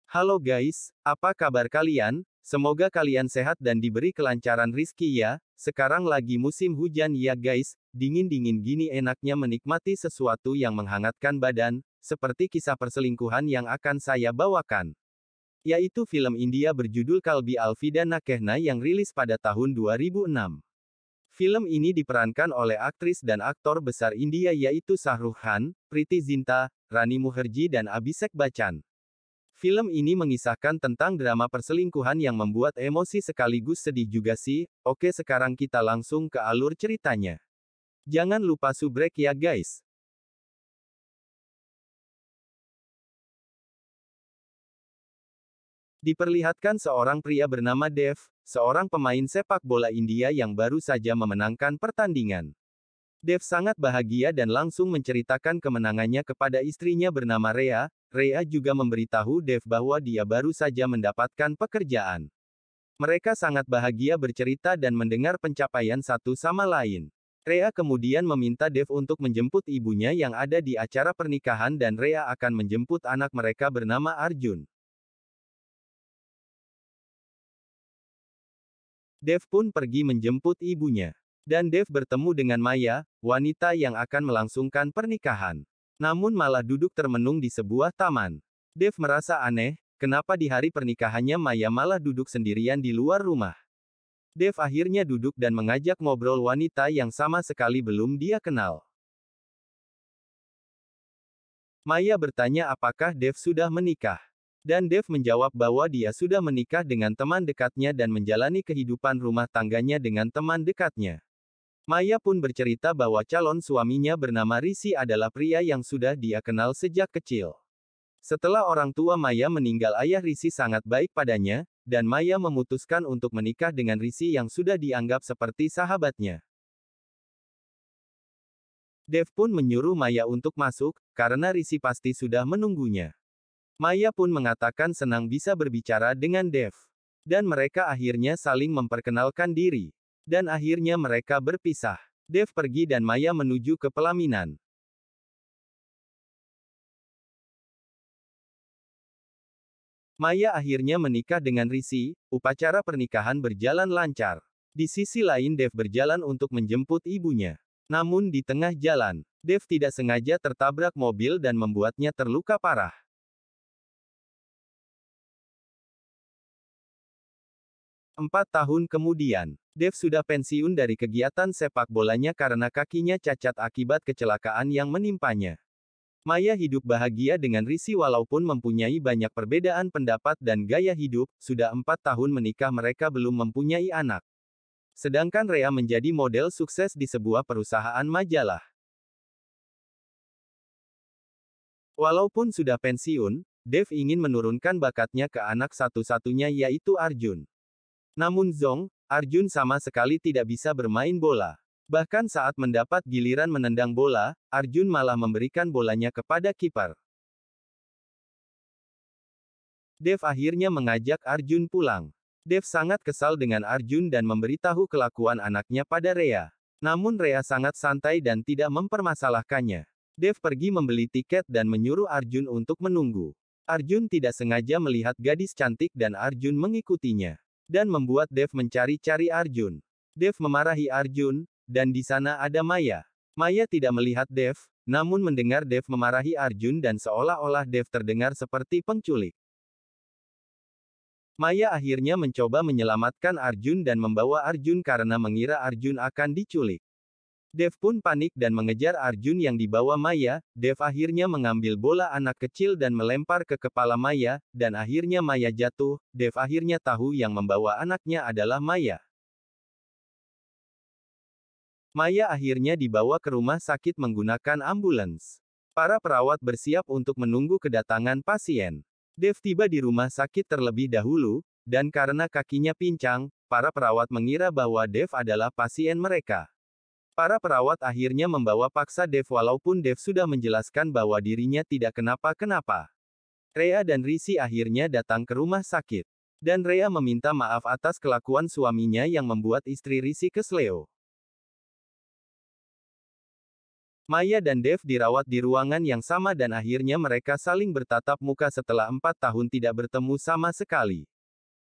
Halo guys, apa kabar kalian? Semoga kalian sehat dan diberi kelancaran rizki ya. Sekarang lagi musim hujan ya guys, dingin-dingin gini enaknya menikmati sesuatu yang menghangatkan badan, seperti kisah perselingkuhan yang akan saya bawakan. Yaitu film India berjudul Kalbi Alvida Nakehna yang rilis pada tahun 2006. Film ini diperankan oleh aktris dan aktor besar India yaitu Shah Rukh Khan, Preity Zinta, Rani Mukherjee dan Abhishek Bachchan. Film ini mengisahkan tentang drama perselingkuhan yang membuat emosi sekaligus sedih juga sih. Oke, sekarang kita langsung ke alur ceritanya. Jangan lupa subrek ya guys. Diperlihatkan seorang pria bernama Dev, seorang pemain sepak bola India yang baru saja memenangkan pertandingan. Dev sangat bahagia dan langsung menceritakan kemenangannya kepada istrinya bernama Rhea. Rhea juga memberitahu Dev bahwa dia baru saja mendapatkan pekerjaan. Mereka sangat bahagia bercerita dan mendengar pencapaian satu sama lain. Rhea kemudian meminta Dev untuk menjemput ibunya yang ada di acara pernikahan dan Rhea akan menjemput anak mereka bernama Arjun. Dev pun pergi menjemput ibunya. Dan Dev bertemu dengan Maya, wanita yang akan melangsungkan pernikahan. Namun malah duduk termenung di sebuah taman. Dev merasa aneh, kenapa di hari pernikahannya Maya malah duduk sendirian di luar rumah. Dev akhirnya duduk dan mengajak ngobrol wanita yang sama sekali belum dia kenal. Maya bertanya apakah Dev sudah menikah. Dan Dev menjawab bahwa dia sudah menikah dengan teman dekatnya dan menjalani kehidupan rumah tangganya dengan teman dekatnya. Maya pun bercerita bahwa calon suaminya bernama Rishi adalah pria yang sudah dia kenal sejak kecil. Setelah orang tua Maya meninggal, ayah Rishi sangat baik padanya, dan Maya memutuskan untuk menikah dengan Rishi yang sudah dianggap seperti sahabatnya. Dev pun menyuruh Maya untuk masuk, karena Rishi pasti sudah menunggunya. Maya pun mengatakan senang bisa berbicara dengan Dev. Dan mereka akhirnya saling memperkenalkan diri. Dan akhirnya mereka berpisah. Dev pergi dan Maya menuju ke pelaminan. Maya akhirnya menikah dengan Rishi, upacara pernikahan berjalan lancar. Di sisi lain Dev berjalan untuk menjemput ibunya. Namun di tengah jalan, Dev tidak sengaja tertabrak mobil dan membuatnya terluka parah. 4 tahun kemudian, Dev sudah pensiun dari kegiatan sepak bolanya karena kakinya cacat akibat kecelakaan yang menimpanya. Maya hidup bahagia dengan Rishi walaupun mempunyai banyak perbedaan pendapat dan gaya hidup. Sudah 4 tahun menikah mereka belum mempunyai anak. Sedangkan Rhea menjadi model sukses di sebuah perusahaan majalah. Walaupun sudah pensiun, Dev ingin menurunkan bakatnya ke anak satu-satunya yaitu Arjun. Namun Arjun sama sekali tidak bisa bermain bola. Bahkan saat mendapat giliran menendang bola, Arjun malah memberikan bolanya kepada kiper. Dev akhirnya mengajak Arjun pulang. Dev sangat kesal dengan Arjun dan memberitahu kelakuan anaknya pada Rhea. Namun Rhea sangat santai dan tidak mempermasalahkannya. Dev pergi membeli tiket dan menyuruh Arjun untuk menunggu. Arjun tidak sengaja melihat gadis cantik dan Arjun mengikutinya. Dan membuat Dev mencari-cari Arjun. Dev memarahi Arjun, dan di sana ada Maya. Maya tidak melihat Dev, namun mendengar Dev memarahi Arjun dan seolah-olah Dev terdengar seperti penculik. Maya akhirnya mencoba menyelamatkan Arjun dan membawa Arjun karena mengira Arjun akan diculik. Dev pun panik dan mengejar Arjun yang dibawa Maya. Dev akhirnya mengambil bola anak kecil dan melempar ke kepala Maya, dan akhirnya Maya jatuh. Dev akhirnya tahu yang membawa anaknya adalah Maya. Maya akhirnya dibawa ke rumah sakit menggunakan ambulans. Para perawat bersiap untuk menunggu kedatangan pasien. Dev tiba di rumah sakit terlebih dahulu, dan karena kakinya pincang, para perawat mengira bahwa Dev adalah pasien mereka. Para perawat akhirnya membawa paksa Dev walaupun Dev sudah menjelaskan bahwa dirinya tidak kenapa-kenapa. Rhea dan Rishi akhirnya datang ke rumah sakit. Dan Rhea meminta maaf atas kelakuan suaminya yang membuat istri Rishi kesleo. Maya dan Dev dirawat di ruangan yang sama dan akhirnya mereka saling bertatap muka setelah 4 tahun tidak bertemu sama sekali.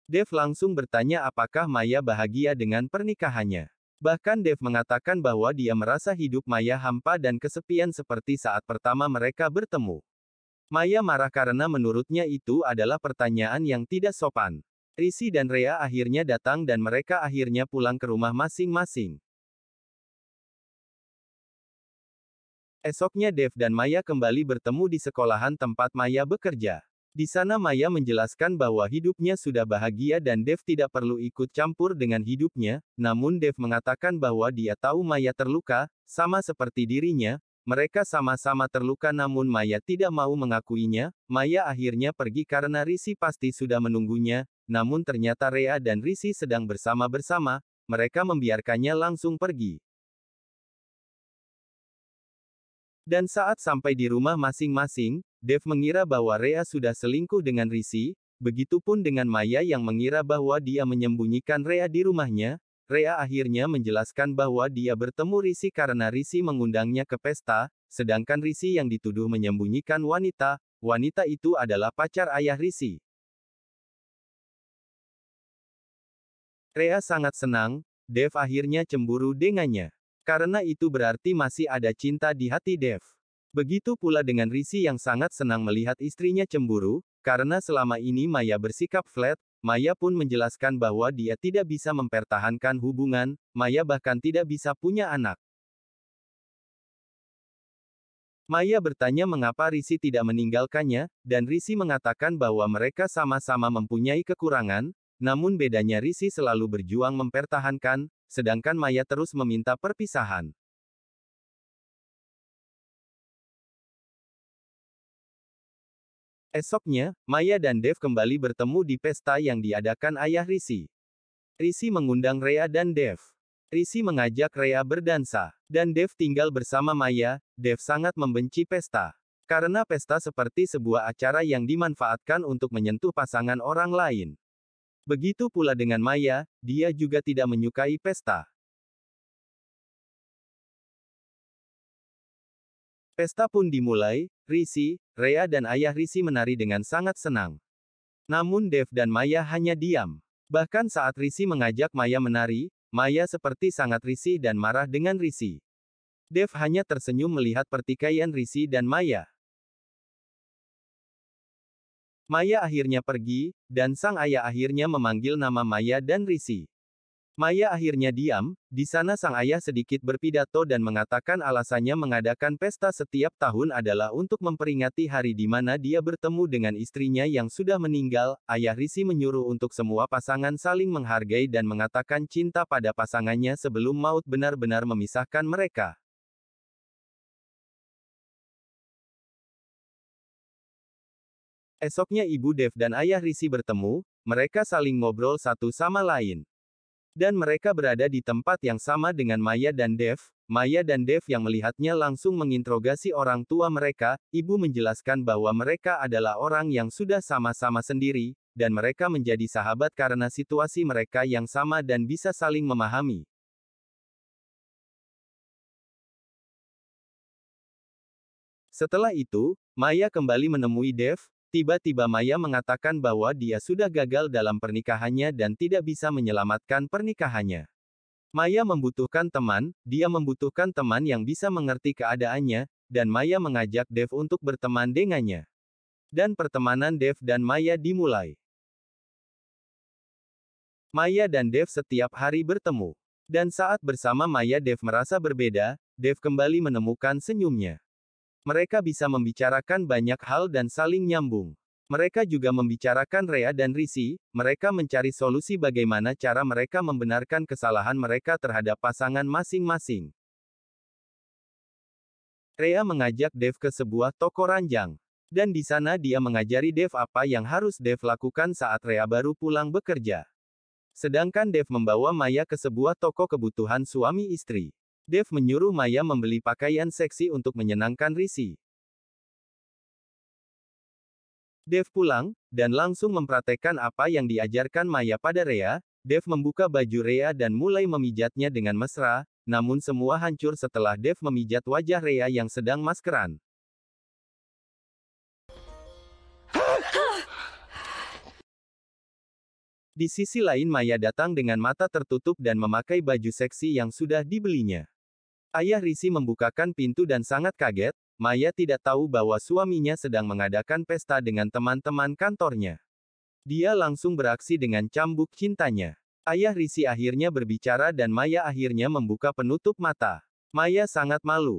Dev langsung bertanya apakah Maya bahagia dengan pernikahannya. Bahkan Dev mengatakan bahwa dia merasa hidup Maya hampa dan kesepian seperti saat pertama mereka bertemu. Maya marah karena menurutnya itu adalah pertanyaan yang tidak sopan. Rishi dan Rhea akhirnya datang dan mereka akhirnya pulang ke rumah masing-masing. Esoknya Dev dan Maya kembali bertemu di sekolahan tempat Maya bekerja. Di sana Maya menjelaskan bahwa hidupnya sudah bahagia dan Dev tidak perlu ikut campur dengan hidupnya, namun Dev mengatakan bahwa dia tahu Maya terluka, sama seperti dirinya. Mereka sama-sama terluka namun Maya tidak mau mengakuinya. Maya akhirnya pergi karena Rishi pasti sudah menunggunya, namun ternyata Rhea dan Rishi sedang bersama-bersama, mereka membiarkannya langsung pergi. Dan saat sampai di rumah masing-masing, Dev mengira bahwa Rhea sudah selingkuh dengan Rishi, begitupun dengan Maya yang mengira bahwa dia menyembunyikan Rhea di rumahnya. Rhea akhirnya menjelaskan bahwa dia bertemu Rishi karena Rishi mengundangnya ke pesta, sedangkan Rishi yang dituduh menyembunyikan wanita itu adalah pacar ayah Rishi. Rhea sangat senang, Dev akhirnya cemburu dengannya. Karena itu berarti masih ada cinta di hati Dev. Begitu pula dengan Rishi yang sangat senang melihat istrinya cemburu, karena selama ini Maya bersikap flat. Maya pun menjelaskan bahwa dia tidak bisa mempertahankan hubungan, Maya bahkan tidak bisa punya anak. Maya bertanya mengapa Rishi tidak meninggalkannya, dan Rishi mengatakan bahwa mereka sama-sama mempunyai kekurangan, namun bedanya Rishi selalu berjuang mempertahankan, sedangkan Maya terus meminta perpisahan. Esoknya, Maya dan Dev kembali bertemu di pesta yang diadakan ayah Rishi. Rishi mengundang Rhea dan Dev. Rishi mengajak Rhea berdansa, dan Dev tinggal bersama Maya. Dev sangat membenci pesta. Karena pesta seperti sebuah acara yang dimanfaatkan untuk menyentuh pasangan orang lain. Begitu pula dengan Maya, dia juga tidak menyukai pesta. Pesta pun dimulai, Rishi, Rhea dan ayah Rishi menari dengan sangat senang. Namun Dev dan Maya hanya diam. Bahkan saat Rishi mengajak Maya menari, Maya seperti sangat risih dan marah dengan Rishi. Dev hanya tersenyum melihat pertikaian Rishi dan Maya. Maya akhirnya pergi, dan sang ayah akhirnya memanggil nama Maya dan Rishi. Maya akhirnya diam, di sana sang ayah sedikit berpidato dan mengatakan alasannya mengadakan pesta setiap tahun adalah untuk memperingati hari di mana dia bertemu dengan istrinya yang sudah meninggal. Ayah Rishi menyuruh untuk semua pasangan saling menghargai dan mengatakan cinta pada pasangannya sebelum maut benar-benar memisahkan mereka. Esoknya ibu Dev dan ayah Rishi bertemu, mereka saling ngobrol satu sama lain. Dan mereka berada di tempat yang sama dengan Maya dan Dev. Maya dan Dev yang melihatnya langsung menginterogasi orang tua mereka. Ibu menjelaskan bahwa mereka adalah orang yang sudah sama-sama sendiri, dan mereka menjadi sahabat karena situasi mereka yang sama dan bisa saling memahami. Setelah itu, Maya kembali menemui Dev. Tiba-tiba Maya mengatakan bahwa dia sudah gagal dalam pernikahannya dan tidak bisa menyelamatkan pernikahannya. Maya membutuhkan teman, dia membutuhkan teman yang bisa mengerti keadaannya, dan Maya mengajak Dev untuk berteman dengannya. Dan pertemanan Dev dan Maya dimulai. Maya dan Dev setiap hari bertemu. Dan saat bersama Maya Dev merasa berbeda, Dev kembali menemukan senyumnya. Mereka bisa membicarakan banyak hal dan saling nyambung. Mereka juga membicarakan Rhea dan Rishi, mereka mencari solusi bagaimana cara mereka membenarkan kesalahan mereka terhadap pasangan masing-masing. Rhea mengajak Dev ke sebuah toko ranjang. Dan di sana dia mengajari Dev apa yang harus Dev lakukan saat Rhea baru pulang bekerja. Sedangkan Dev membawa Maya ke sebuah toko kebutuhan suami istri. Dev menyuruh Maya membeli pakaian seksi untuk menyenangkan Rishi. Dev pulang, dan langsung mempraktekkan apa yang diajarkan Maya pada Rhea. Dev membuka baju Rhea dan mulai memijatnya dengan mesra, namun semua hancur setelah Dev memijat wajah Rhea yang sedang maskeran. Di sisi lain Maya datang dengan mata tertutup dan memakai baju seksi yang sudah dibelinya. Ayah Risi membukakan pintu dan sangat kaget, Maya tidak tahu bahwa suaminya sedang mengadakan pesta dengan teman-teman kantornya. Dia langsung beraksi dengan cambuk cintanya. Ayah Risi akhirnya berbicara dan Maya akhirnya membuka penutup mata. Maya sangat malu.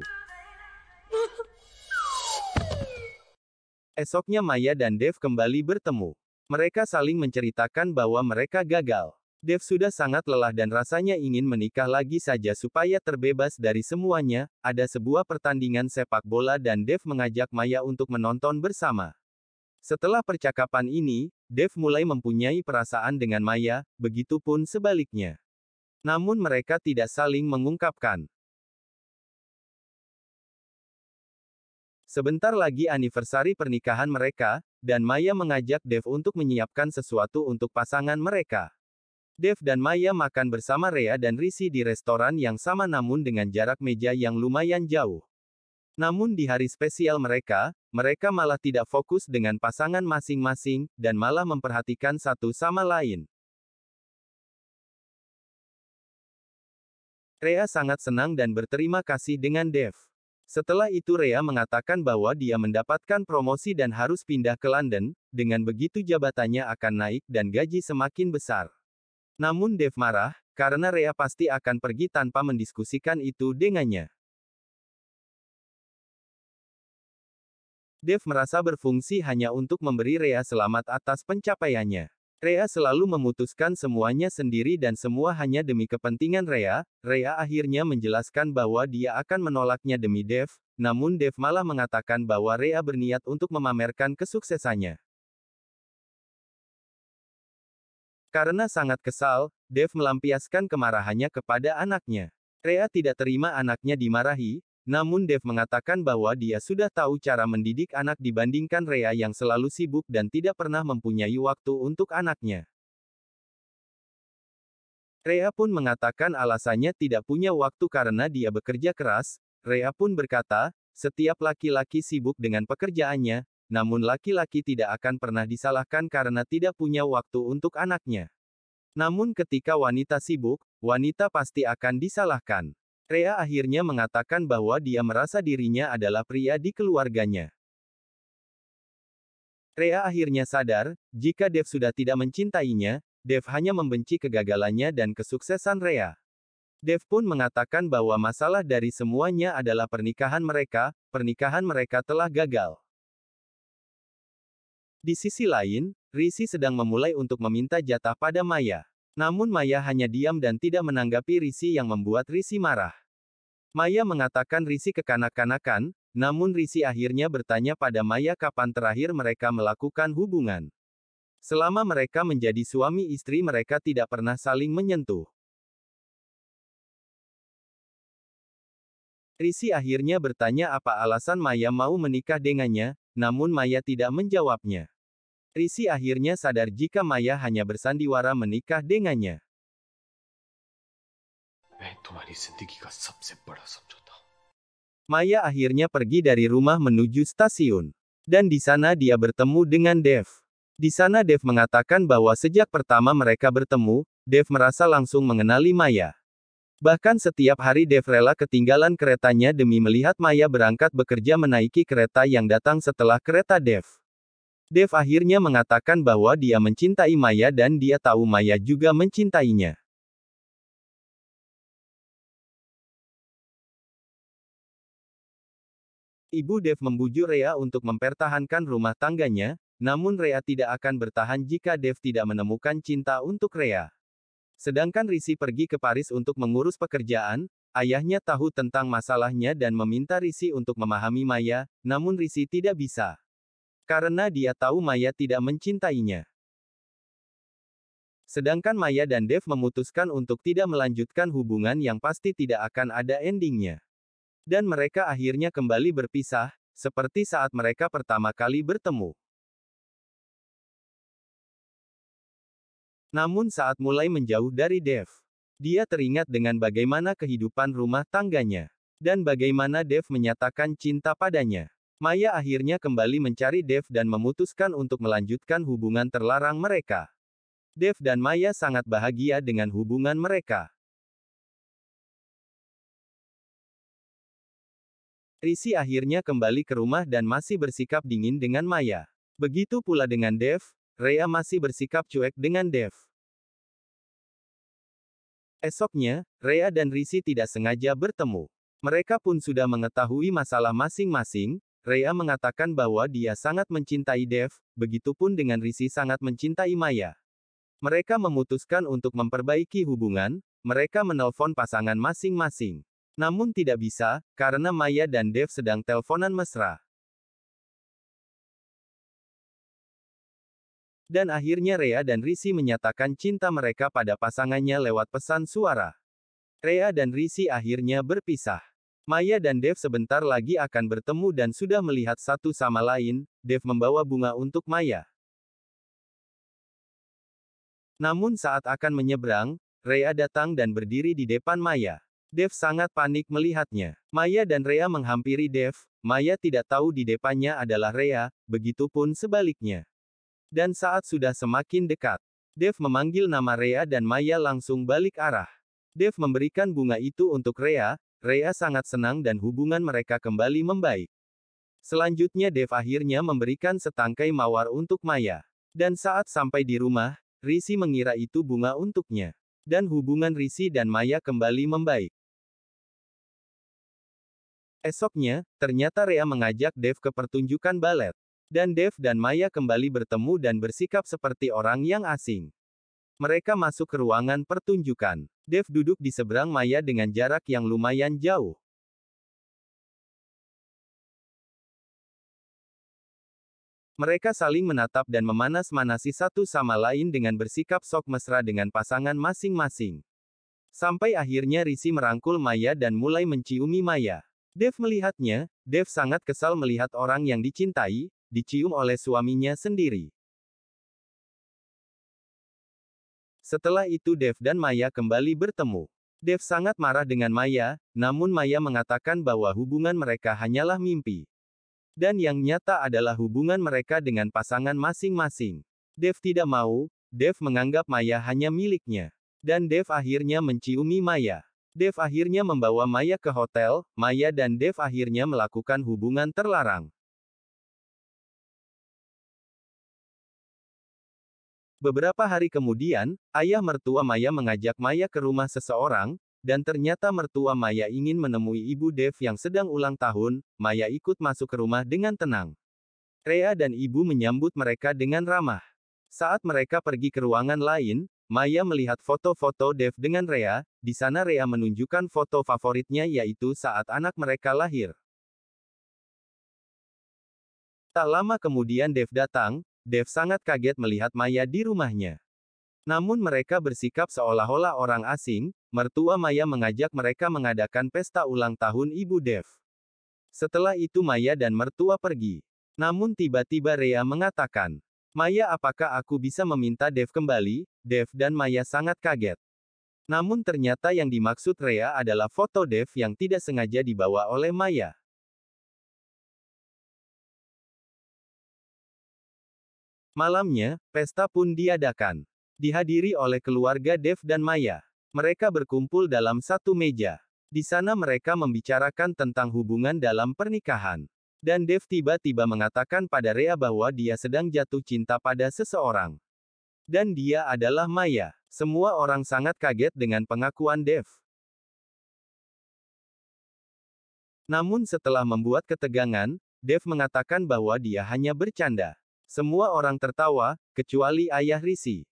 Esoknya Maya dan Dev kembali bertemu. Mereka saling menceritakan bahwa mereka gagal. Dev sudah sangat lelah dan rasanya ingin menikah lagi saja supaya terbebas dari semuanya. Ada sebuah pertandingan sepak bola dan Dev mengajak Maya untuk menonton bersama. Setelah percakapan ini, Dev mulai mempunyai perasaan dengan Maya, begitupun sebaliknya. Namun mereka tidak saling mengungkapkan. Sebentar lagi anniversary pernikahan mereka, dan Maya mengajak Dev untuk menyiapkan sesuatu untuk pasangan mereka. Dev dan Maya makan bersama Rhea dan Risi di restoran yang sama namun dengan jarak meja yang lumayan jauh. Namun di hari spesial mereka, mereka malah tidak fokus dengan pasangan masing-masing, dan malah memperhatikan satu sama lain. Rhea sangat senang dan berterima kasih dengan Dev. Setelah itu Rhea mengatakan bahwa dia mendapatkan promosi dan harus pindah ke London, dengan begitu jabatannya akan naik dan gaji semakin besar. Namun Dev marah, karena Rhea pasti akan pergi tanpa mendiskusikan itu dengannya. Dev merasa berfungsi hanya untuk memberi Rhea selamat atas pencapaiannya. Rhea selalu memutuskan semuanya sendiri dan semua hanya demi kepentingan Rhea. Rhea akhirnya menjelaskan bahwa dia akan menolaknya demi Dev, namun Dev malah mengatakan bahwa Rhea berniat untuk memamerkan kesuksesannya. Karena sangat kesal, Dev melampiaskan kemarahannya kepada anaknya. Rhea tidak terima anaknya dimarahi, namun Dev mengatakan bahwa dia sudah tahu cara mendidik anak dibandingkan Rhea yang selalu sibuk dan tidak pernah mempunyai waktu untuk anaknya. Rhea pun mengatakan alasannya tidak punya waktu karena dia bekerja keras. Rhea pun berkata, setiap laki-laki sibuk dengan pekerjaannya, namun laki-laki tidak akan pernah disalahkan karena tidak punya waktu untuk anaknya. Namun ketika wanita sibuk, wanita pasti akan disalahkan. Rhea akhirnya mengatakan bahwa dia merasa dirinya adalah pria di keluarganya. Rhea akhirnya sadar, jika Dev sudah tidak mencintainya, Dev hanya membenci kegagalannya dan kesuksesan Rhea. Dev pun mengatakan bahwa masalah dari semuanya adalah pernikahan mereka telah gagal. Di sisi lain, Risi sedang memulai untuk meminta jatah pada Maya. Namun Maya hanya diam dan tidak menanggapi Risi yang membuat Risi marah. Maya mengatakan Risi kekanak-kanakan, namun Risi akhirnya bertanya pada Maya kapan terakhir mereka melakukan hubungan. Selama mereka menjadi suami istri mereka tidak pernah saling menyentuh. Risi akhirnya bertanya apa alasan Maya mau menikah dengannya, namun Maya tidak menjawabnya. Risi akhirnya sadar jika Maya hanya bersandiwara menikah dengannya. Maya akhirnya pergi dari rumah menuju stasiun. Dan di sana dia bertemu dengan Dev. Di sana Dev mengatakan bahwa sejak pertama mereka bertemu, Dev merasa langsung mengenali Maya. Bahkan setiap hari Dev rela ketinggalan keretanya demi melihat Maya berangkat bekerja menaiki kereta yang datang setelah kereta Dev. Dev akhirnya mengatakan bahwa dia mencintai Maya dan dia tahu Maya juga mencintainya. Ibu Dev membujuk Rhea untuk mempertahankan rumah tangganya, namun Rhea tidak akan bertahan jika Dev tidak menemukan cinta untuk Rhea. Sedangkan Risi pergi ke Paris untuk mengurus pekerjaan, ayahnya tahu tentang masalahnya dan meminta Risi untuk memahami Maya, namun Risi tidak bisa. Karena dia tahu Maya tidak mencintainya. Sedangkan Maya dan Dev memutuskan untuk tidak melanjutkan hubungan yang pasti tidak akan ada endingnya. Dan mereka akhirnya kembali berpisah, seperti saat mereka pertama kali bertemu. Namun saat mulai menjauh dari Dev, Dia teringat dengan bagaimana kehidupan rumah tangganya. Dan bagaimana Dev menyatakan cinta padanya. Maya akhirnya kembali mencari Dev dan memutuskan untuk melanjutkan hubungan terlarang mereka. Dev dan Maya sangat bahagia dengan hubungan mereka. Rishi akhirnya kembali ke rumah dan masih bersikap dingin dengan Maya. Begitu pula dengan Dev, Rhea masih bersikap cuek dengan Dev. Esoknya, Rhea dan Rishi tidak sengaja bertemu. Mereka pun sudah mengetahui masalah masing-masing. Rhea mengatakan bahwa dia sangat mencintai Dev, begitupun dengan Rishi sangat mencintai Maya. Mereka memutuskan untuk memperbaiki hubungan, mereka menelpon pasangan masing-masing. Namun tidak bisa, karena Maya dan Dev sedang teleponan mesra. Dan akhirnya Rhea dan Rishi menyatakan cinta mereka pada pasangannya lewat pesan suara. Rhea dan Rishi akhirnya berpisah. Maya dan Dev sebentar lagi akan bertemu dan sudah melihat satu sama lain. Dev membawa bunga untuk Maya. Namun saat akan menyeberang, Rhea datang dan berdiri di depan Maya. Dev sangat panik melihatnya. Maya dan Rhea menghampiri Dev. Maya tidak tahu di depannya adalah Rhea, begitupun sebaliknya. Dan saat sudah semakin dekat, Dev memanggil nama Rhea dan Maya langsung balik arah. Dev memberikan bunga itu untuk Rhea. Rhea sangat senang dan hubungan mereka kembali membaik. Selanjutnya Dev akhirnya memberikan setangkai mawar untuk Maya. Dan saat sampai di rumah, Rishi mengira itu bunga untuknya. Dan hubungan Rishi dan Maya kembali membaik. Esoknya, ternyata Rhea mengajak Dev ke pertunjukan balet. Dan Dev dan Maya kembali bertemu dan bersikap seperti orang yang asing. Mereka masuk ke ruangan pertunjukan. Dev duduk di seberang Maya dengan jarak yang lumayan jauh. Mereka saling menatap dan memanas-manasi satu sama lain dengan bersikap sok mesra dengan pasangan masing-masing. Sampai akhirnya Rishi merangkul Maya dan mulai menciumi Maya. Dev melihatnya, Dev sangat kesal melihat orang yang dicintai, dicium oleh suaminya sendiri. Setelah itu Dev dan Maya kembali bertemu. Dev sangat marah dengan Maya, namun Maya mengatakan bahwa hubungan mereka hanyalah mimpi. Dan yang nyata adalah hubungan mereka dengan pasangan masing-masing. Dev tidak mau, Dev menganggap Maya hanya miliknya. Dan Dev akhirnya menciumi Maya. Dev akhirnya membawa Maya ke hotel. Maya dan Dev akhirnya melakukan hubungan terlarang. Beberapa hari kemudian, ayah mertua Maya mengajak Maya ke rumah seseorang, dan ternyata mertua Maya ingin menemui ibu Dev yang sedang ulang tahun. Maya ikut masuk ke rumah dengan tenang. Rhea dan ibu menyambut mereka dengan ramah. Saat mereka pergi ke ruangan lain, Maya melihat foto-foto Dev dengan Rhea. Di sana Rhea menunjukkan foto favoritnya yaitu saat anak mereka lahir. Tak lama kemudian Dev datang. Dev sangat kaget melihat Maya di rumahnya. Namun mereka bersikap seolah-olah orang asing. Mertua Maya mengajak mereka mengadakan pesta ulang tahun ibu Dev. Setelah itu Maya dan mertua pergi. Namun tiba-tiba Rhea mengatakan, "Maya, apakah aku bisa meminta Dev kembali?" Dev dan Maya sangat kaget. Namun ternyata yang dimaksud Rhea adalah foto Dev yang tidak sengaja dibawa oleh Maya. Malamnya, pesta pun diadakan. Dihadiri oleh keluarga Dev dan Maya. Mereka berkumpul dalam satu meja. Di sana mereka membicarakan tentang hubungan dalam pernikahan. Dan Dev tiba-tiba mengatakan pada Rhea bahwa dia sedang jatuh cinta pada seseorang. Dan dia adalah Maya. Semua orang sangat kaget dengan pengakuan Dev. Namun setelah membuat ketegangan, Dev mengatakan bahwa dia hanya bercanda. Semua orang tertawa, kecuali ayah Rishi.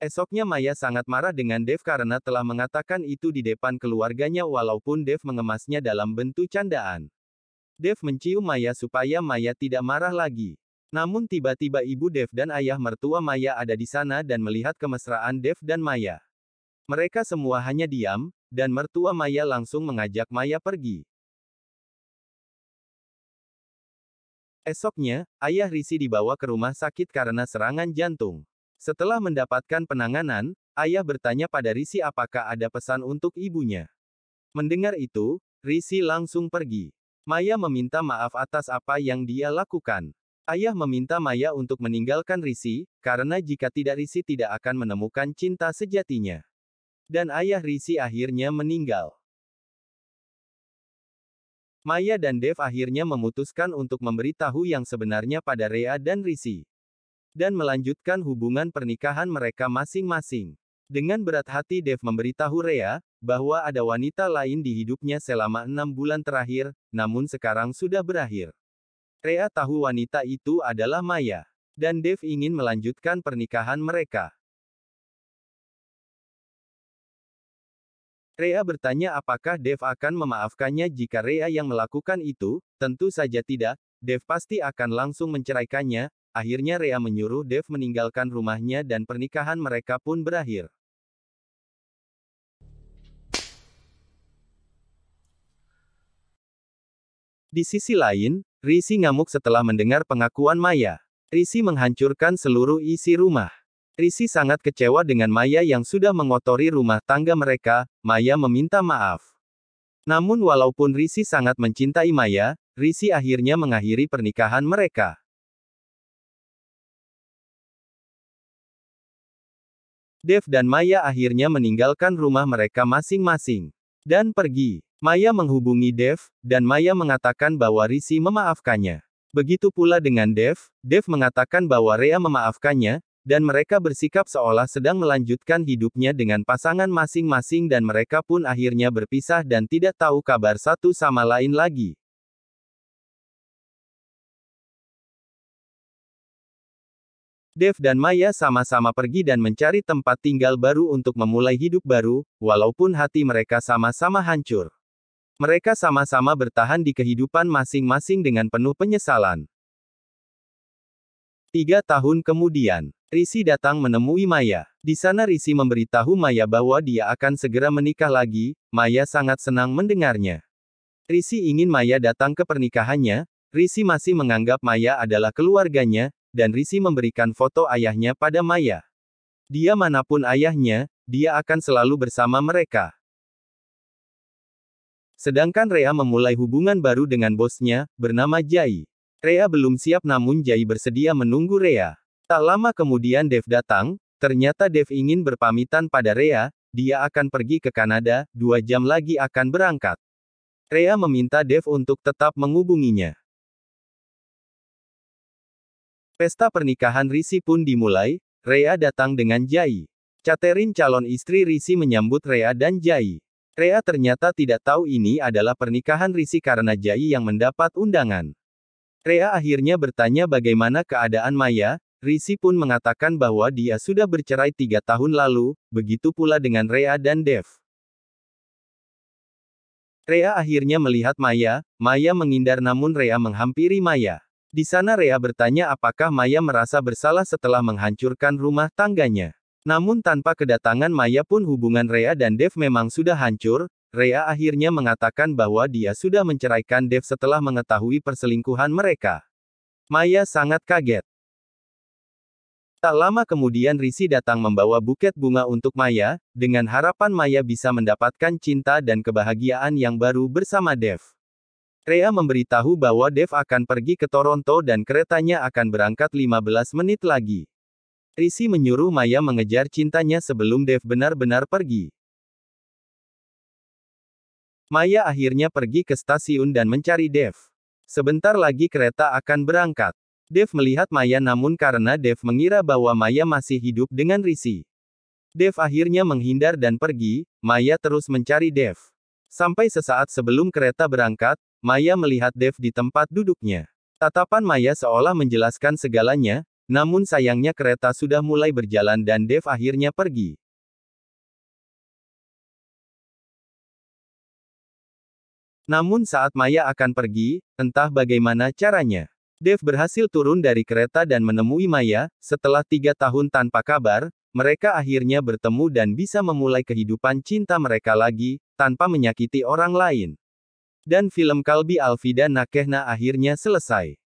Esoknya Maya sangat marah dengan Dev karena telah mengatakan itu di depan keluarganya walaupun Dev mengemasnya dalam bentuk candaan. Dev mencium Maya supaya Maya tidak marah lagi. Namun tiba-tiba ibu Dev dan ayah mertua Maya ada di sana dan melihat kemesraan Dev dan Maya. Mereka semua hanya diam, dan mertua Maya langsung mengajak Maya pergi. Esoknya, ayah Rishi dibawa ke rumah sakit karena serangan jantung. Setelah mendapatkan penanganan, ayah bertanya pada Rishi apakah ada pesan untuk ibunya. Mendengar itu, Rishi langsung pergi. Maya meminta maaf atas apa yang dia lakukan. Ayah meminta Maya untuk meninggalkan Rishi, karena jika tidak Rishi tidak akan menemukan cinta sejatinya. Dan ayah Rishi akhirnya meninggal. Maya dan Dev akhirnya memutuskan untuk memberitahu yang sebenarnya pada Rhea dan Rishi. Dan melanjutkan hubungan pernikahan mereka masing-masing. Dengan berat hati Dev memberitahu Rhea, bahwa ada wanita lain di hidupnya selama 6 bulan terakhir, namun sekarang sudah berakhir. Rhea tahu wanita itu adalah Maya. Dan Dev ingin melanjutkan pernikahan mereka. Rhea bertanya apakah Dev akan memaafkannya jika Rhea yang melakukan itu, tentu saja tidak, Dev pasti akan langsung menceraikannya. Akhirnya Rhea menyuruh Dev meninggalkan rumahnya dan pernikahan mereka pun berakhir. Di sisi lain, Rishi ngamuk setelah mendengar pengakuan Maya. Rishi menghancurkan seluruh isi rumah. Rishi sangat kecewa dengan Maya yang sudah mengotori rumah tangga mereka. Maya meminta maaf. Namun walaupun Rishi sangat mencintai Maya, Rishi akhirnya mengakhiri pernikahan mereka. Dev dan Maya akhirnya meninggalkan rumah mereka masing-masing. Dan pergi. Maya menghubungi Dev, dan Maya mengatakan bahwa Rishi memaafkannya. Begitu pula dengan Dev, Dev mengatakan bahwa Rhea memaafkannya, dan mereka bersikap seolah sedang melanjutkan hidupnya dengan pasangan masing-masing dan mereka pun akhirnya berpisah dan tidak tahu kabar satu sama lain lagi. Dev dan Maya sama-sama pergi dan mencari tempat tinggal baru untuk memulai hidup baru, walaupun hati mereka sama-sama hancur. Mereka sama-sama bertahan di kehidupan masing-masing dengan penuh penyesalan. 3 tahun kemudian, Rishi datang menemui Maya. Di sana Rishi memberitahu Maya bahwa dia akan segera menikah lagi. Maya sangat senang mendengarnya. Rishi ingin Maya datang ke pernikahannya. Rishi masih menganggap Maya adalah keluarganya, dan Rishi memberikan foto ayahnya pada Maya. Dia manapun ayahnya, dia akan selalu bersama mereka. Sedangkan Rhea memulai hubungan baru dengan bosnya, bernama Jai. Rhea belum siap namun Jai bersedia menunggu Rhea. Tak lama kemudian Dev datang, ternyata Dev ingin berpamitan pada Rhea, dia akan pergi ke Kanada, 2 jam lagi akan berangkat. Rhea meminta Dev untuk tetap menghubunginya. Pesta pernikahan Rishi pun dimulai. Rhea datang dengan Jai. Catherine calon istri Rishi menyambut Rhea dan Jai. Rhea ternyata tidak tahu ini adalah pernikahan Rishi karena Jai yang mendapat undangan. Rhea akhirnya bertanya bagaimana keadaan Maya. Rishi pun mengatakan bahwa dia sudah bercerai 3 tahun lalu, begitu pula dengan Rhea dan Dev. Rhea akhirnya melihat Maya. Maya menghindar namun Rhea menghampiri Maya. Di sana Rhea bertanya apakah Maya merasa bersalah setelah menghancurkan rumah tangganya. Namun tanpa kedatangan Maya pun hubungan Rhea dan Dev memang sudah hancur. Rhea akhirnya mengatakan bahwa dia sudah menceraikan Dev setelah mengetahui perselingkuhan mereka. Maya sangat kaget. Tak lama kemudian Rishi datang membawa buket bunga untuk Maya, dengan harapan Maya bisa mendapatkan cinta dan kebahagiaan yang baru bersama Dev. Rhea memberitahu bahwa Dev akan pergi ke Toronto dan keretanya akan berangkat 15 menit lagi. Rishi menyuruh Maya mengejar cintanya sebelum Dev benar-benar pergi. Maya akhirnya pergi ke stasiun dan mencari Dev. Sebentar lagi kereta akan berangkat. Dev melihat Maya namun karena Dev mengira bahwa Maya masih hidup dengan Rishi. Dev akhirnya menghindar dan pergi. Maya terus mencari Dev. Sampai sesaat sebelum kereta berangkat, Maya melihat Dev di tempat duduknya. Tatapan Maya seolah menjelaskan segalanya, namun sayangnya kereta sudah mulai berjalan dan Dev akhirnya pergi. Namun saat Maya akan pergi, entah bagaimana caranya, Dev berhasil turun dari kereta dan menemui Maya. Setelah 3 tahun tanpa kabar, mereka akhirnya bertemu dan bisa memulai kehidupan cinta mereka lagi, tanpa menyakiti orang lain. Dan film Kalbi Alvida Nakehna akhirnya selesai.